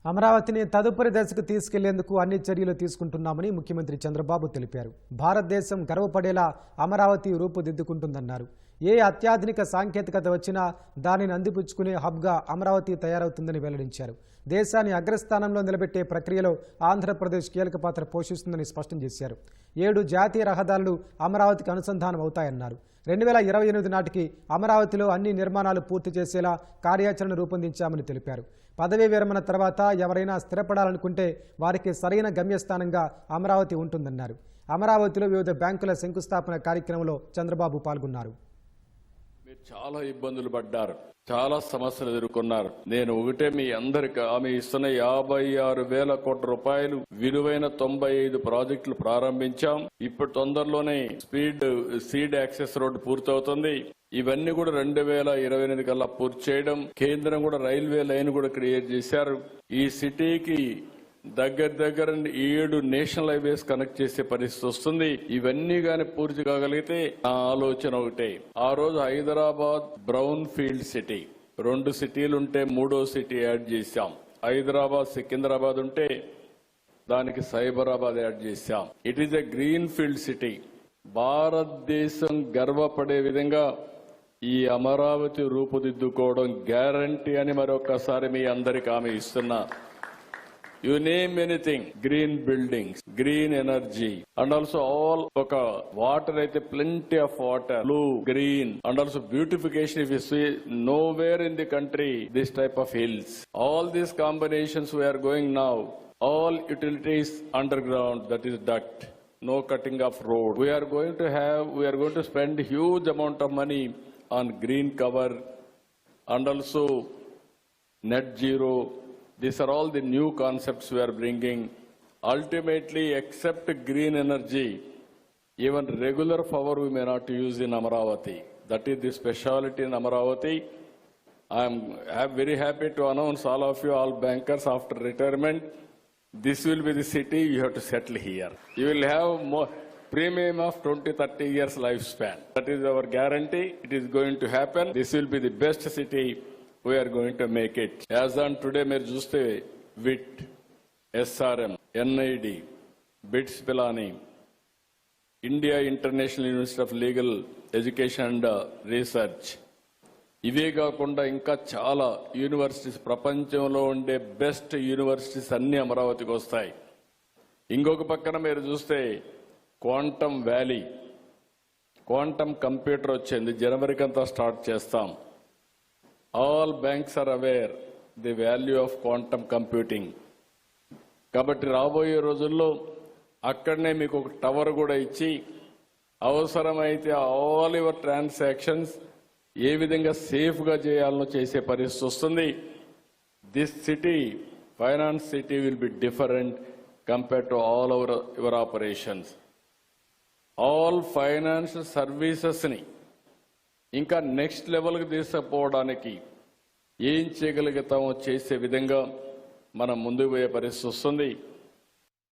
అమరావతిని తదుపరి దశకు తీసుకెళ్లేందుకు అన్ని చర్యలు తీసుకుంటున్నామని ముఖ్యమంత్రి చంద్రబాబు తెలిపారు. భారతదేశం గర్వపడేలా అమరావతి రూపుదిద్దుకుంటుందన్నారు. ఏ అత్యాధునిక సాంకేతికత వచ్చినా దానిని అందిపుచ్చుకునే హబ్గా అమరావతి తయారవుతుందని వెల్లడించారు. దేశాన్ని అగ్రస్థానంలో నిలబెట్టే ప్రక్రియలో ఆంధ్రప్రదేశ్ కీలక పాత్ర పోషిస్తుందని స్పష్టం చేశారు. 7 జాతీయ రహదారులు అమరావతికి అనుసంధానం అవుతాయన్నారు. 2028 నాటికి అమరావతిలో అన్ని నిర్మాణాలు పూర్తి చేసేలా కార్యాచరణ రూపొందించామని తెలిపారు. పదవీ విరమణ తర్వాత ఎవరైనా స్థిరపడాలనుకుంటే వారికి సరైన గమ్యస్థానంగా అమరావతి ఉంటుందన్నారు. అమరావతిలో వివిధ బ్యాంకుల శంకుస్థాపన కార్యక్రమంలో చంద్రబాబు పాల్గొన్నారు. మీరు చాలా ఇబ్బందులు పడ్డారు, చాలా సమస్యలు ఎదుర్కొన్నారు. నేను ఒకటే మీ అందరికి ఆమె ఇస్తున్న 56,000 కోట్ల రూపాయలు విలువైన 95 ప్రాజెక్టులు ప్రారంభించాం. ఇప్పుడు తొందరలోనే సీడ్ యాక్సెస్ రోడ్డు పూర్తవుతుంది. ఇవన్నీ కూడా 2028 కల్లా పూర్తి చేయడం. కేంద్రం కూడా రైల్వే లైన్ కూడా క్రియేట్ చేశారు. ఈ సిటీకి దగ్గర 7 నేషనల్ హైవేస్ కనెక్ట్ చేసే పరిస్థితి వస్తుంది. ఇవన్నీ గాని పూర్తి కాగలిగితే నా ఆలోచన ఒకటే, ఆ రోజు హైదరాబాద్ బ్రౌన్ ఫీల్డ్ సిటీ 2 సిటీలు ఉంటే 3వ సిటీ యాడ్ చేశాం. హైదరాబాద్ సికింద్రాబాద్ ఉంటే దానికి సైబరాబాద్ యాడ్ చేశాం. It is a green field city. భారతదేశం గర్వపడే విధంగా ఈ అమరావతి రూపుదిద్దుకోవడం గ్యారంటీ అని మరొకసారి మీ అందరికి హామీ ఇస్తున్నా. You name anything, green buildings, green energy, and also all water, plenty of water, blue, green, and also beautification. If you see nowhere in the country this type of hills, all these combinations we are going now, all utilities underground, that is duct, no cutting of road. We are going to spend huge amount of money on green cover and also net zero. These are all the new concepts we are bringing. Ultimately, except green energy, even regular power we may not use in Amaravati. That is the speciality in Amaravati. I am very happy to announce all of you, all bankers, after retirement, this will be the city you have to settle here. You will have more premium of 20-30 years lifespan. That is our guarantee. It is going to happen. This will be the best city. We are going to make it. As on today, మీరు చూస్తే VIT, SRM, NID, BITS Pilani, India international university of legal education and research, ఇవే కాకుండా ఇంకా చాలా universities, ప్రపంచంలో ఉండే best universities అన్ని అమరావతికి వస్తాయి. ఇంకొక పక్కన మీరు చూస్తే క్వాంటమ్ వ్యాలీ, క్వాంటమ్ కంప్యూటర్ వచ్చింది. జనవరికంతా స్టార్ట్ చేస్తాం. All banks are aware the value of quantum computing. కాబట్టి రాబోయే రోజుల్లో అక్కడనే మీకు ఒక టవర్ కూడా ఇచ్చి అవసరమైతే ఆల్ యువర్ ట్రాన్సాక్షన్స్ ఏ విధంగా సేఫ్గా చేయాలనో చేసే పరిస్థితి వస్తుంది. This city, finance city, will be different compared to all your operations. All financial సర్వీసెస్ని ఇంకా నెక్స్ట్ లెవెల్కి తీసుకుపోవడానికి ఏం చేయగలుగుతామో చేసే విధంగా మనం ముందుకు పోయే పరిస్థితి వస్తుంది.